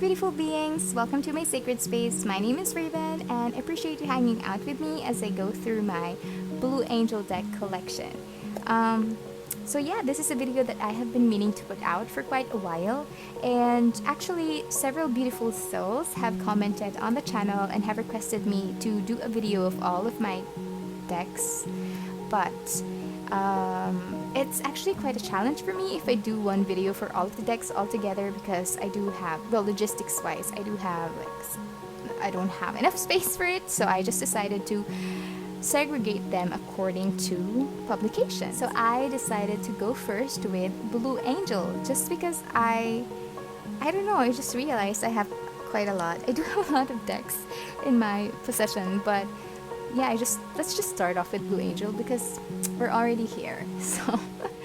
beautiful beings, welcome to my sacred space. My name is Raven and I appreciate you hanging out with me as I go through my Blue Angel deck collection. So yeah, this is a video that I have been meaning to put out for quite a while, and actually several beautiful souls have commented on the channel and have requested me to do a video of all of my decks, but it's actually quite a challenge for me if I do one video for all of the decks all together, because I do have, well, logistics wise, I don't have enough space for it, so I just decided to segregate them according to publication. So I decided to go first with Blue Angel, just because I don't know, I just realized I have quite a lot. I do have a lot of decks in my possession, but yeah, let's just start off with Blue Angel because we're already here.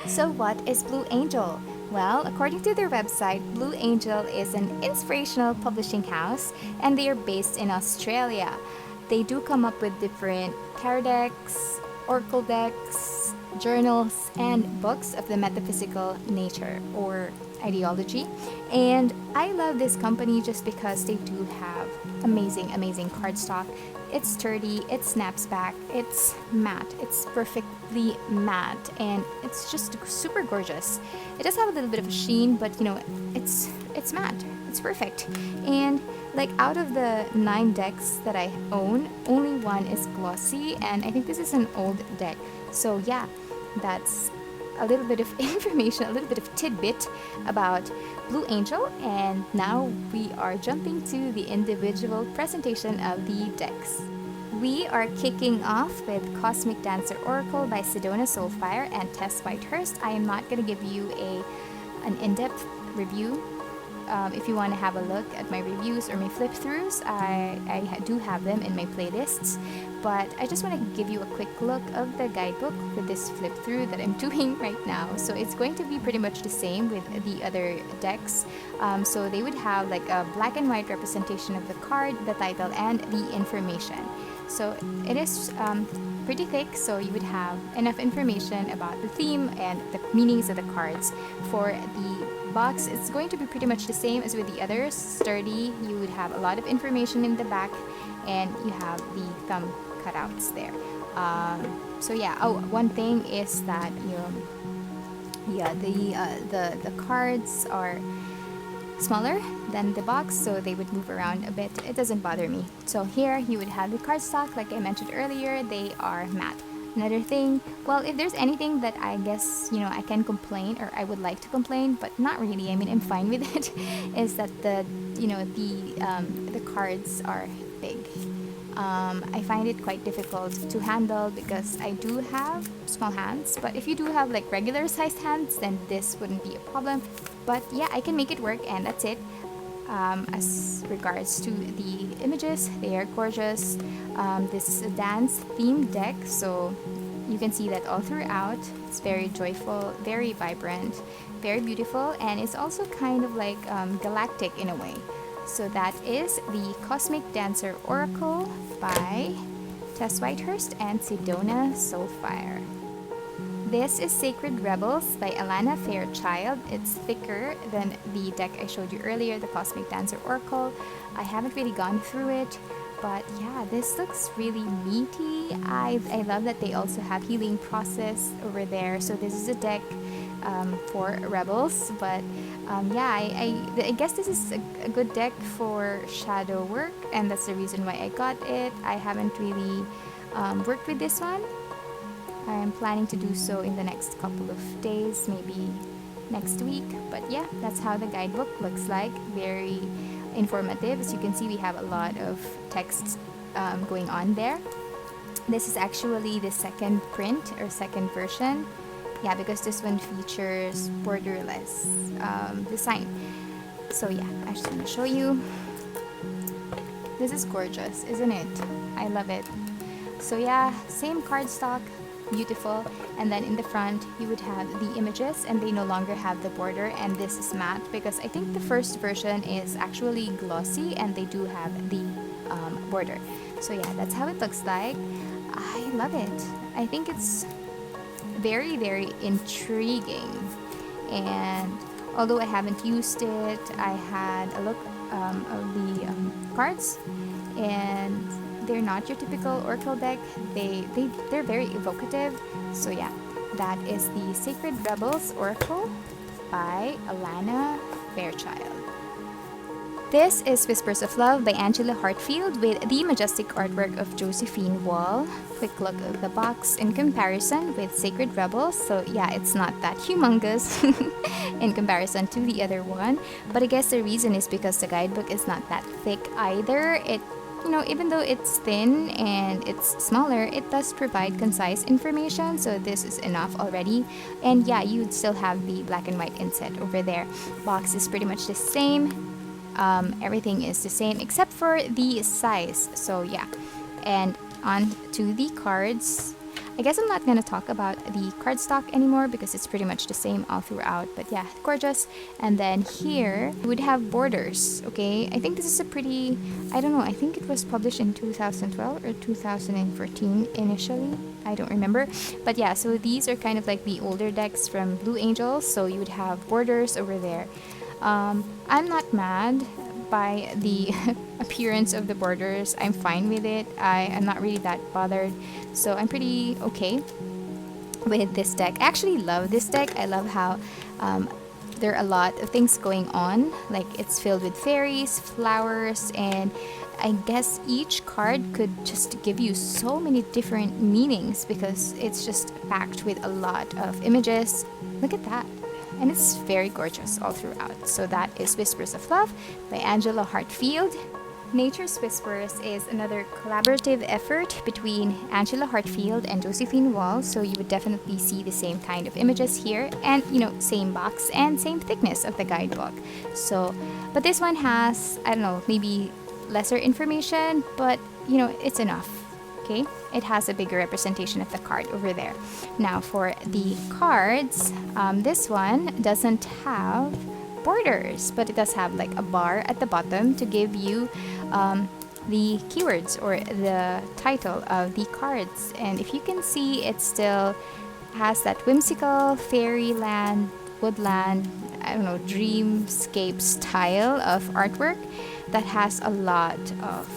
So what is Blue Angel? Well, according to their website, Blue Angel is an inspirational publishing house and they are based in Australia. They do come up with different tarot decks, oracle decks, journals, and books of the metaphysical nature or ideology. And I love this company just because they do have amazing cardstock. It's sturdy, it snaps back, it's matte, it's perfectly matte, and it's just super gorgeous. It does have a little bit of a sheen, but you know, it's matte, it's perfect. And like, out of the 9 decks that I own, only one is glossy, and I think this is an old deck. So yeah, that's a little bit of information, a little bit of tidbit about Blue Angel, and now we are jumping to the individual presentation of the decks. We are kicking off with Cosmic Dancer Oracle by Sedona Soulfire and Tess Whitehurst. I am not going to give you an in-depth review. If you want to have a look at my reviews or my flip-throughs, I do have them in my playlists, but I just want to give you a quick look of the guidebook with this flip-through that I'm doing right now. So it's going to be pretty much the same with the other decks. So they would have like a black and white representation of the card, the title, and the information. So it is pretty thick, so you would have enough information about the theme and the meanings of the cards. For the box, it's going to be pretty much the same as with the others. Sturdy, you would have a lot of information in the back, and you have the thumb cutouts there. So yeah, oh, one thing is that the cards are smaller than the box, so they would move around a bit. It doesn't bother me. So here you would have the cardstock, like I mentioned earlier, they are matte. Another thing, well, if there's anything that I guess, you know, I can complain or I would like to complain, but not really, I mean, I'm fine with it, is that the cards are big. I find it quite difficult to handle because I do have small hands, but if you do have like regular sized hands, then this wouldn't be a problem. But yeah, I can make it work, and that's it. As regards to the images, they are gorgeous. This is a dance themed deck, so you can see that all throughout. It's very joyful, very vibrant, very beautiful, and it's also kind of like galactic in a way. So that is the Cosmic Dancer Oracle by Tess Whitehurst and Sedona Soulfire. This is Sacred Rebels by Alana Fairchild. It's thicker than the deck I showed you earlier, the Cosmic Dancer Oracle. I haven't really gone through it, but yeah, this looks really meaty. I love that they also have healing process over there. So this is a deck for Rebels, but yeah, I guess this is a good deck for shadow work, and that's the reason why I got it. I haven't really worked with this one. I am planning to do so in the next couple of days, maybe next week. But yeah, that's how the guidebook looks like. Very informative. As you can see, we have a lot of text going on there. This is actually the second print or second version. Yeah, because this one features borderless design. So yeah, I just want to show you. This is gorgeous, isn't it? I love it. So yeah, same cardstock. Beautiful. And then in the front you would have the images, and they no longer have the border, and this is matte because I think the first version is actually glossy and they do have the border. So yeah, that's how it looks like. I love it. I think it's very intriguing, and although I haven't used it, I had a look of the cards, and they're not your typical Oracle deck. They're very evocative. So yeah, that is the Sacred Rebels Oracle by Alana Fairchild. This is Whispers of Love by Angela Hartfield with the majestic artwork of Josephine Wall. Quick look at the box in comparison with Sacred Rebels. So yeah, it's not that humongous in comparison to the other one. But I guess the reason is because the guidebook is not that thick either. Even though it's thin and it's smaller, it does provide concise information, so this is enough already. And yeah, you'd still have the black and white inset over there. Box is pretty much the same. Everything is the same except for the size. So yeah, and on to the cards. I guess I'm not gonna talk about the cardstock anymore because it's pretty much the same all throughout, but yeah, gorgeous. And then here we would have borders. Okay, I think this is a pretty, I don't know, I think it was published in 2012 or 2014 initially, I don't remember. But yeah, so these are kind of like the older decks from Blue Angels, so you would have borders over there. I'm not mad by the appearance of the borders. I'm fine with it. I'm not really that bothered, so I'm pretty okay with this deck. I actually love this deck. I love how there are a lot of things going on. Like, it's filled with fairies, flowers, and I guess each card could just give you so many different meanings because it's just packed with a lot of images. Look at that. And it's very gorgeous all throughout. So that is Whispers of Love by Angela Hartfield. Nature's Whispers is another collaborative effort between Angela Hartfield and Josephine Wall, so you would definitely see the same kind of images here, and same box and same thickness of the guidebook. So, but this one has, I don't know, maybe lesser information, but it's enough. Okay, it has a bigger representation of the card over there. Now for the cards, this one doesn't have borders, but it does have like a bar at the bottom to give you the keywords or the title of the cards. And if you can see, it still has that whimsical fairyland, woodland, I don't know, dreamscape style of artwork that has a lot of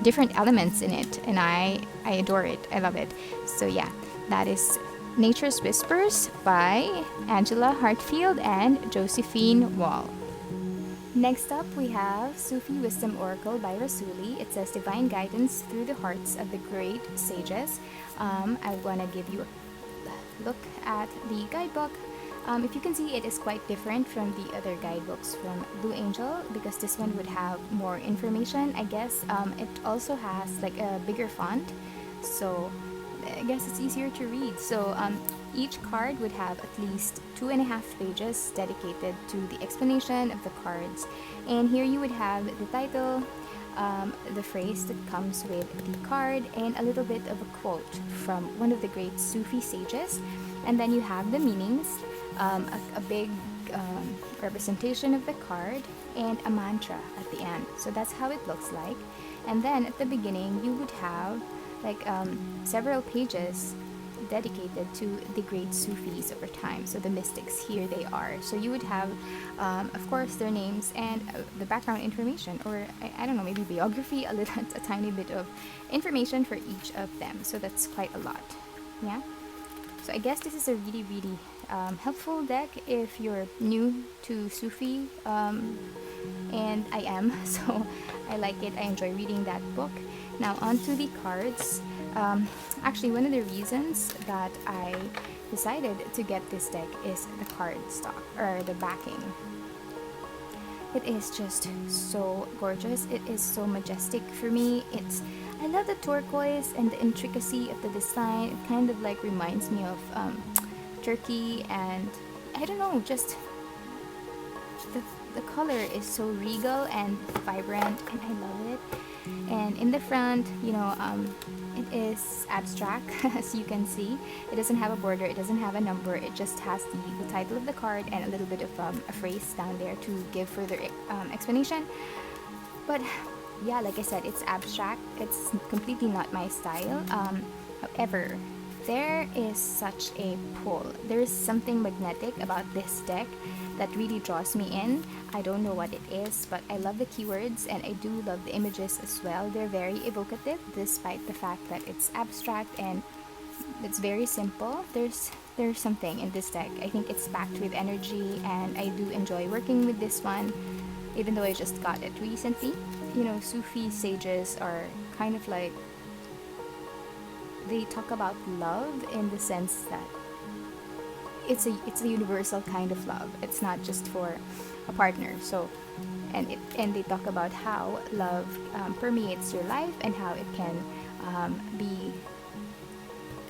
different elements in it, and I adore it. I love it. So yeah, that is Nature's Whispers by Angela Hartfield and Josephine Wall. Next up, we have Sufi Wisdom Oracle by Rasuli. It says Divine Guidance Through the Hearts of the Great Sages. I want to give you a look at the guidebook. If you can see, it is quite different from the other guidebooks from Blue Angel because this one would have more information. I guess it also has like a bigger font, so I guess it's easier to read. So each card would have at least 2.5 pages dedicated to the explanation of the cards. And here you would have the title, the phrase that comes with the card, and a little bit of a quote from one of the great Sufi sages. And then you have the meanings, a big representation of the card, and a mantra at the end. So that's how it looks like. And then at the beginning, you would have like several pages dedicated to the great Sufis over time. So the mystics, here they are. So you would have, of course, their names and the background information, or I don't know, maybe biography, a tiny bit of information for each of them. So that's quite a lot. Yeah. So I guess this is a really, really helpful deck if you're new to Sufi, and I am. So I like it. I enjoy reading that book. Now on to the cards. Actually, one of the reasons that I decided to get this deck is the card stock, or the backing. It is just so gorgeous. It is so majestic for me. I love the turquoise and the intricacy of the design. It kind of like reminds me of Turkey, and I don't know, just the color is so regal and vibrant, and I love it. And in the front, it is abstract, as you can see. It doesn't have a border, it doesn't have a number, it just has the title of the card and a little bit of a phrase down there to give further explanation. But yeah, like I said, it's abstract. It's completely not my style. However, there is such a pull. There is something magnetic about this deck that really draws me in. I don't know what it is, but I love the keywords and I do love the images as well. They're very evocative despite the fact that it's abstract and it's very simple. There's something in this deck. I think it's packed with energy and I do enjoy working with this one, even though I just got it recently. You know, Sufi sages are kind of like, they talk about love in the sense that it's a universal kind of love. It's not just for a partner. So, and they talk about how love permeates your life and how it can be,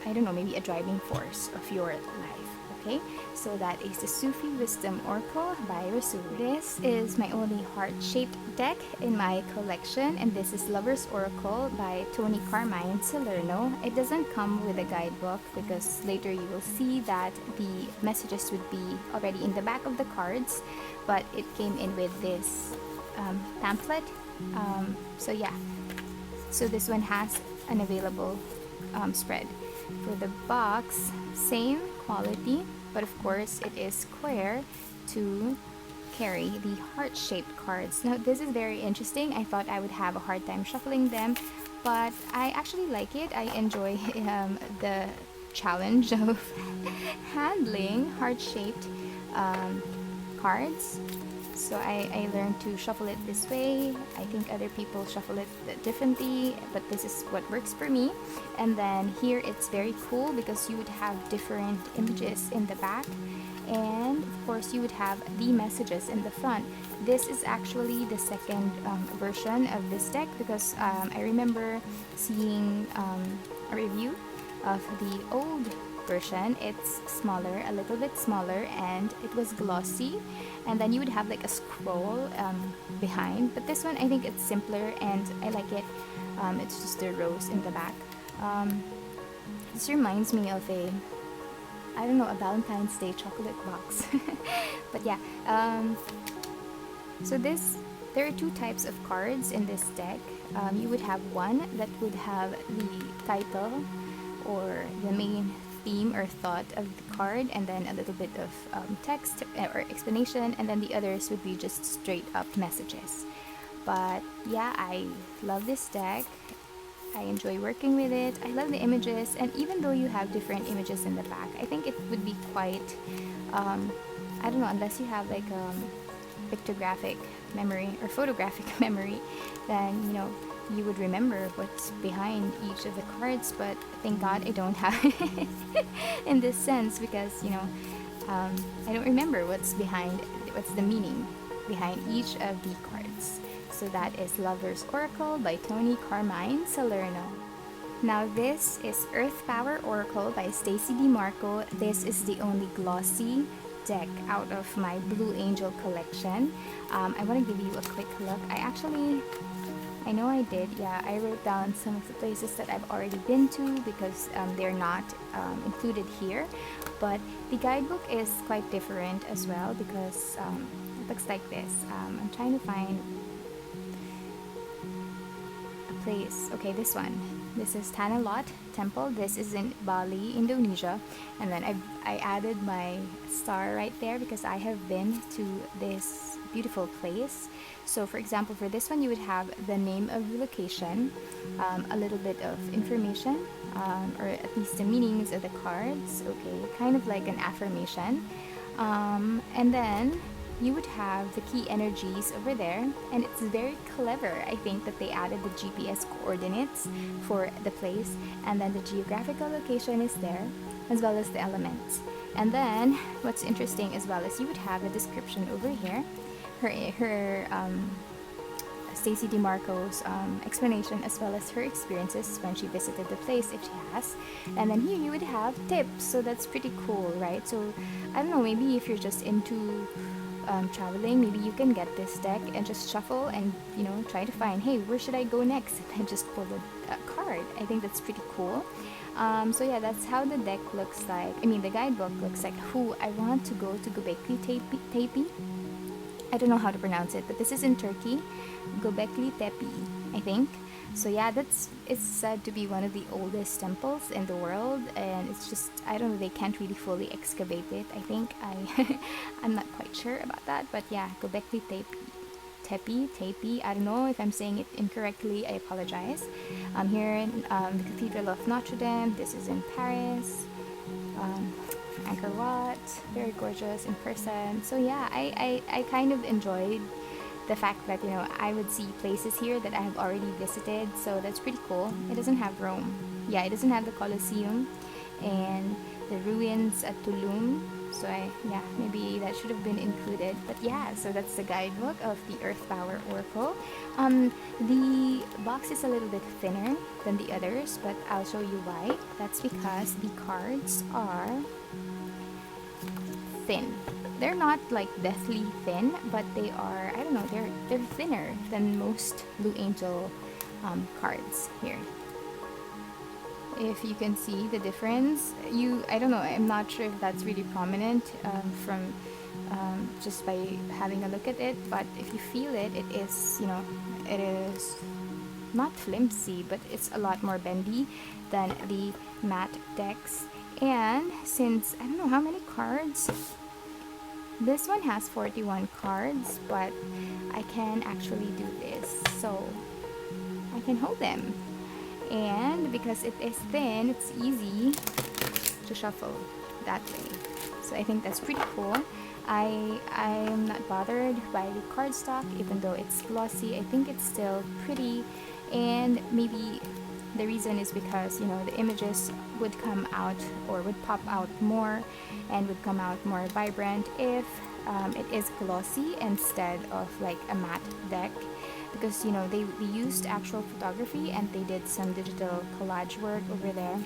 I don't know, maybe a driving force of your life. Okay, so that is the Sufi Wisdom Oracle by Rasul. This is my only heart-shaped deck in my collection, and this is Lover's Oracle by Tony Carmine Salerno. It doesn't come with a guidebook because later you will see that the messages would be already in the back of the cards, but it came in with this pamphlet. So yeah, so this one has an available spread. For the box, same quality, but of course it is square to carry the heart-shaped cards. Now this is very interesting. I thought I would have a hard time shuffling them, but I actually like it. I enjoy the challenge of handling heart-shaped cards. So I learned to shuffle it this way. I think other people shuffle it differently, but this is what works for me. And then here it's very cool because you would have different images in the back, and of course you would have the messages in the front. This is actually the second version of this deck because I remember seeing a review of the old version. It's smaller, a little bit smaller, and it was glossy, and then you would have like a scroll behind, but this one I think it's simpler and I like it. It's just a rose in the back. This reminds me of a, I don't know, a Valentine's Day chocolate box. But yeah, so there are two types of cards in this deck. You would have one that would have the title or the main theme or thought of the card, and then a little bit of text or explanation, and then the others would be just straight up messages. But yeah, I love this deck. I enjoy working with it. I love the images, and even though you have different images in the back, I think it would be quite I don't know, unless you have like pictographic memory or photographic memory, then you know you would remember what's behind each of the cards. But thank God I don't have it in this sense, because you know I don't remember what's the meaning behind each of the cards. So that is Lover's Oracle by Tony Carmine Salerno. Now this is Earth Power Oracle by Stacy DeMarco. This is the only glossy deck out of my Blue Angel collection. I want to give you a quick look. I know I did, yeah, I wrote down some of the places that I've already been to because they're not included here. But the guidebook is quite different as well because it looks like this. I'm trying to find a place. Okay, this one. This is Tanah Lot Temple. This is in Bali, Indonesia. And then I added my star right there because I have been to this beautiful place. So for example, for this one you would have the name of the location, a little bit of information, or at least the meanings of the cards, okay, kind of like an affirmation. And then you would have the key energies over there, and it's very clever, I think, that they added the GPS coordinates for the place, and then the geographical location is there, as well as the elements. And then what's interesting as well is you would have a description over here, her Stacy DeMarco's explanation, as well as her experiences when she visited the place, if she has. And then here you would have tips, so that's pretty cool, right? So I don't know, maybe if you're just into traveling, maybe you can get this deck and just shuffle and, you know, try to find, hey, where should I go next, and then just pull a card. I think that's pretty cool. So yeah, that's how the deck looks like. I mean, the guidebook looks like. I want to go to Göbekli Tepe. I don't know how to pronounce it, but this is in Turkey, Göbekli Tepe. I think. So yeah, it's said to be one of the oldest temples in the world, and it's just, I don't know, they can't really fully excavate it. I think I'm not quite sure about that, but yeah, Göbekli Tepe. I don't know if I'm saying it incorrectly. I apologize. I'm here in the Cathedral of Notre Dame. This is in Paris. Um, Angkor Wat, very gorgeous in person. So yeah, I kind of enjoyed the fact that, you know, I would see places here that I have already visited, so that's pretty cool. It doesn't have Rome. Yeah, it doesn't have the Colosseum and the ruins at Tulum. So yeah, maybe that should have been included. But yeah, so that's the guidebook of the Earth Power Oracle. The box is a little bit thinner than the others, but I'll show you why. That's because the cards are thin. They're not like deathly thin, but they are, I don't know, they're thinner than most Blue Angel cards here. If you can see the difference, I don't know, I'm not sure if that's really prominent from just by having a look at it, but if you feel it, it is, you know, it is not flimsy, but it's a lot more bendy than the matte decks. And since I don't know how many cards, this one has 41 cards, but I can actually do this, so I can hold them. And because it is thin, it's easy to shuffle that way. So I think that's pretty cool. I'm not bothered by the cardstock, even though it's glossy. I think it's still pretty, and maybe the reason is because, you know, the images would come out or would pop out more and would come out more vibrant if it is glossy instead of like a matte deck, because, you know, they used actual photography and they did some digital collage work over there.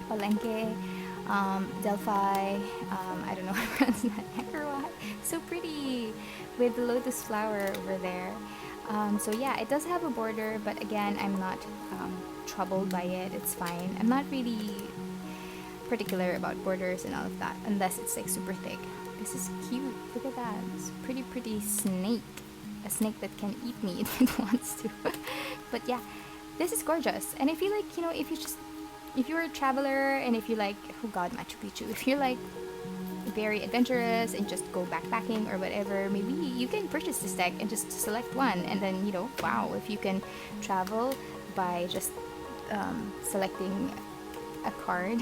Palenque, Delphi, I don't know how to pronounce that. Angkor Wat, so pretty with the lotus flower over there. So yeah, it does have a border, but again, I'm not troubled by it. It's fine. I'm not really particular about borders and all of that, unless it's like super thick. This is cute. Look at that. It's a pretty snake. A snake that can eat me if it wants to. But yeah, this is gorgeous. And I feel like, you know, if you're a traveler and if you like, oh god, Machu Picchu, if you're like very adventurous and just go backpacking or whatever, maybe you can purchase this deck and just select one, and then, you know, wow, if you can travel by just selecting a card,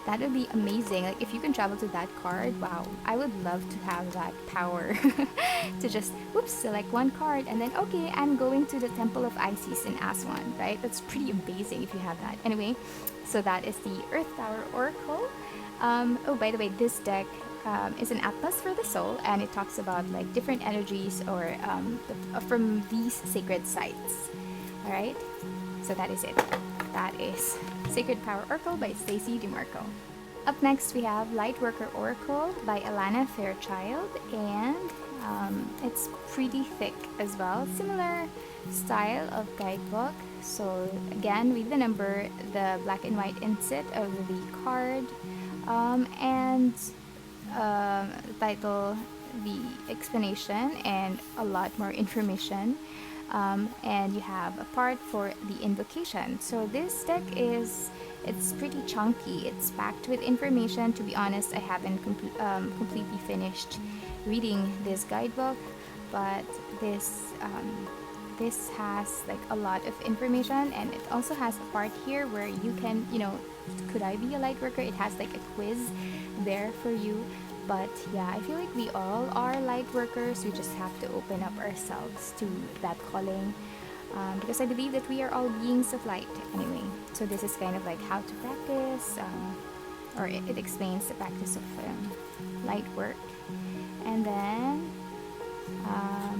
that would be amazing. Like, if you can travel to that card, wow, I would love to have that power to just whoops, select one card and then, okay, I'm going to the Temple of Isis in Aswan, right? That's pretty amazing if you have that. Anyway, so that is the Earth Power Oracle. Oh, by the way, this deck is an atlas for the soul, and it talks about like different energies or from these sacred sites. All right, so that is it. That is Sacred Power Oracle by Stacey DeMarco. Up next, we have Lightworker Oracle by Alana Fairchild, and it's pretty thick as well. Similar style of guidebook. So again, with the number, the black and white inset of the card, and the title, the explanation, and a lot more information. And you have a part for the invocation. So this deck it's pretty chunky. It's packed with information. To be honest, I haven't completely finished reading this guidebook, but this has like a lot of information, and it also has a part here where you can, you know, could I be a light worker? It has like a quiz there for you. But yeah, I feel like we all are light workers. We just have to open up ourselves to that calling, because I believe that we are all beings of light anyway. So this is kind of like how to practice, or it explains the practice of light work. And then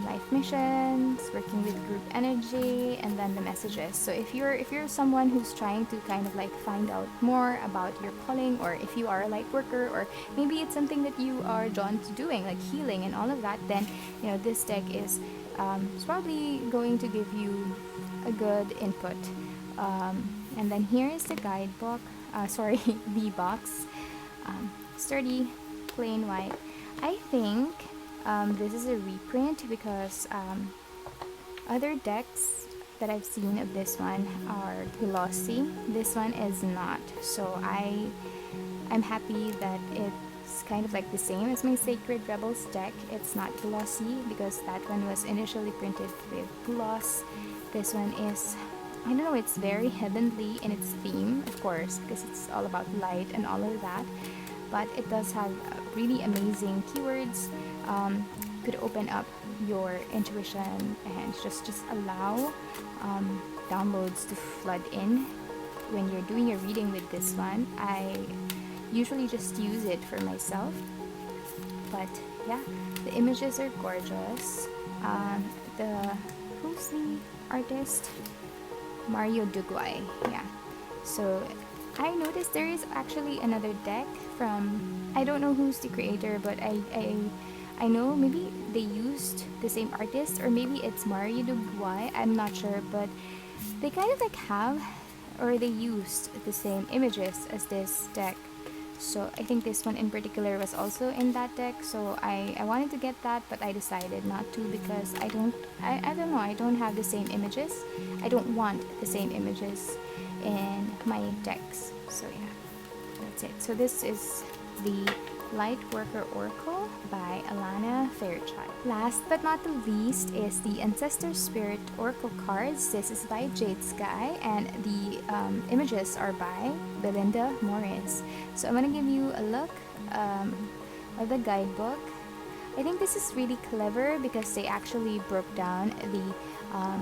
life missions, working with group energy, and then the messages. So if you're someone who's trying to kind of like find out more about your calling, or if you are a light worker, or maybe it's something that you are drawn to doing, like healing and all of that, then, you know, this deck is probably going to give you a good input. And then here is the guidebook. Sorry, the box. Sturdy, plain white. I think this is a reprint because other decks that I've seen of this one are glossy. This one is not. So I'm happy that it's kind of like the same as my Sacred Rebels deck. It's not glossy because that one was initially printed with gloss. This one is, I don't know, it's very heavenly in its theme, of course, because it's all about light and all of that. But it does have really amazing keywords. Could open up your intuition and just allow downloads to flood in when you're doing your reading with this one. I usually just use it for myself, but yeah, the images are gorgeous. The Who's the artist? Mario Duguay. Yeah. So I noticed there is actually another deck from, I don't know who's the creator, but I know maybe they used the same artist, or maybe it's Mario Duguay. I'm not sure, but they kind of like have, or they used the same images as this deck. So I think this one in particular was also in that deck. So I wanted to get that, but I decided not to because I don't know, I don't have the same images. I don't want the same images in my decks. So yeah, that's it. So this is the Lightworker Oracle by Alana Fairchild. Last but not the least is the Ancestor Spirit Oracle cards. This is by Jade Sky, and the images are by Belinda Morris. So I'm going to give you a look of the guidebook. I think this is really clever because they actually broke down the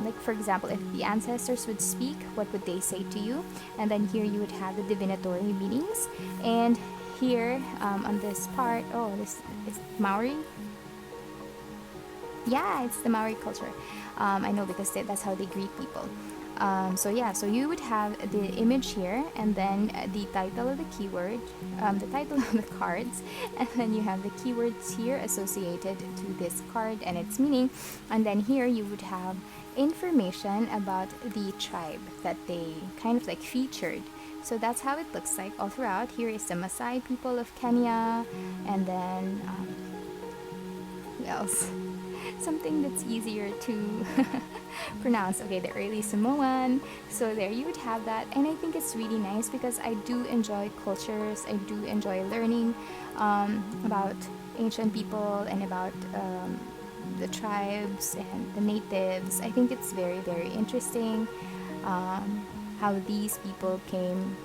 like, for example, if the ancestors would speak, what would they say to you? And then here you would have the divinatory meanings. And here on this part, oh, this is Maori. Yeah, it's the Maori culture. I know because that's how they greet people. So yeah, so you would have the image here, and then the title of the keyword, the title of the cards, and then you have the keywords here associated to this card and its meaning, and then here you would have information about the tribe that they kind of like featured. So that's how it looks like all throughout. Here is the Maasai people of Kenya, and then who else? Something that's easier to pronounce. Okay, the early Samoan. So there you would have that, and I think it's really nice because I do enjoy cultures. I do enjoy learning about ancient people and about the tribes and the natives. I think it's very, very interesting how these people came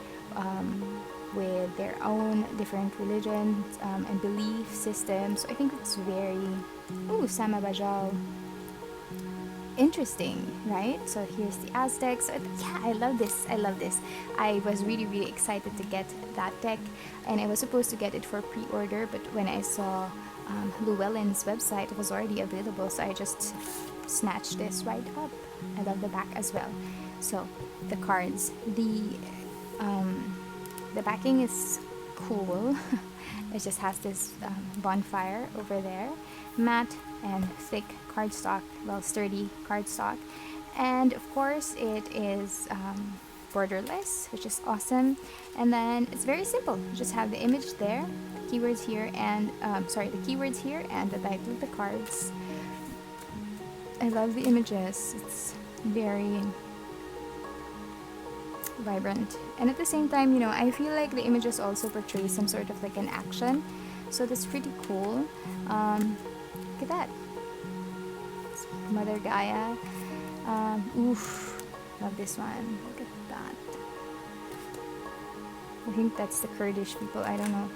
with their own different religions and belief systems. So I think it's very, Sama Bajau, interesting, right? So here's the Aztecs. So yeah, I love this. I love this. I was really, really excited to get that deck, and I was supposed to get it for pre-order, but when I saw Llewellyn's website, it was already available, so I just snatched this right up. I love the back as well. So the cards, the backing is cool. It just has this bonfire over there, matte and thick cardstock, well, sturdy cardstock, and of course it is borderless, which is awesome. And then it's very simple. You just have the image there, keywords here, and the keywords here, and the title of the cards. I love the images. It's very vibrant, and at the same time, you know, I feel like the images also portray some sort of like an action, so that's pretty cool. Look at that, Mother Gaia. Love this one. Look at that. I think that's the Kurdish people, I don't know,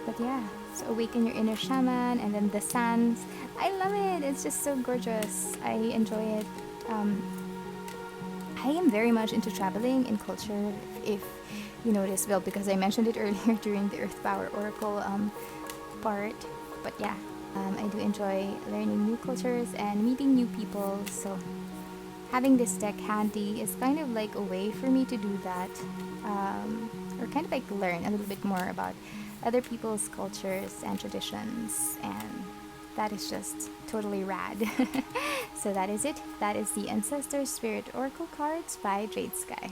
but yeah. So awaken your inner shaman, and then the sands. I love it. It's just so gorgeous. I enjoy it. I am very much into traveling in culture, if you notice, well, because I mentioned it earlier during the Earth Power Oracle part. But yeah, I do enjoy learning new cultures and meeting new people, so having this deck handy is kind of like a way for me to do that, or kind of like learn a little bit more about other people's cultures and traditions, and that is just totally rad. So that is it. That is the Ancestor Spirit Oracle cards by Jade Sky.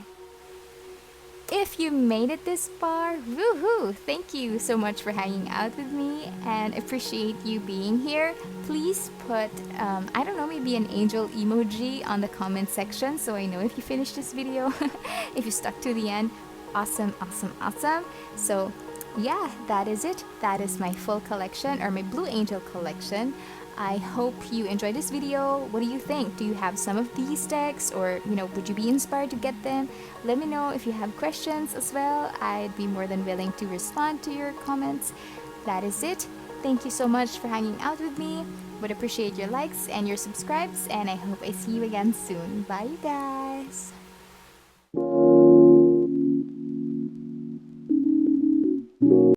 If you made it this far, woohoo! Thank you so much for hanging out with me and appreciate you being here. Please put, I don't know, maybe an angel emoji on the comment section so I know if you finished this video, if you stuck to the end. Awesome, awesome, awesome. So yeah, that is it. That is my full collection, or my Blue Angel collection. I hope you enjoyed this video. What do you think? Do you have some of these decks, or would you be inspired to get them? Let me know if you have questions as well. I'd be more than willing to respond to your comments. That is it. Thank you so much for hanging out with me. Would appreciate your likes and your subscribes, and I hope I see you again soon. Bye, you guys.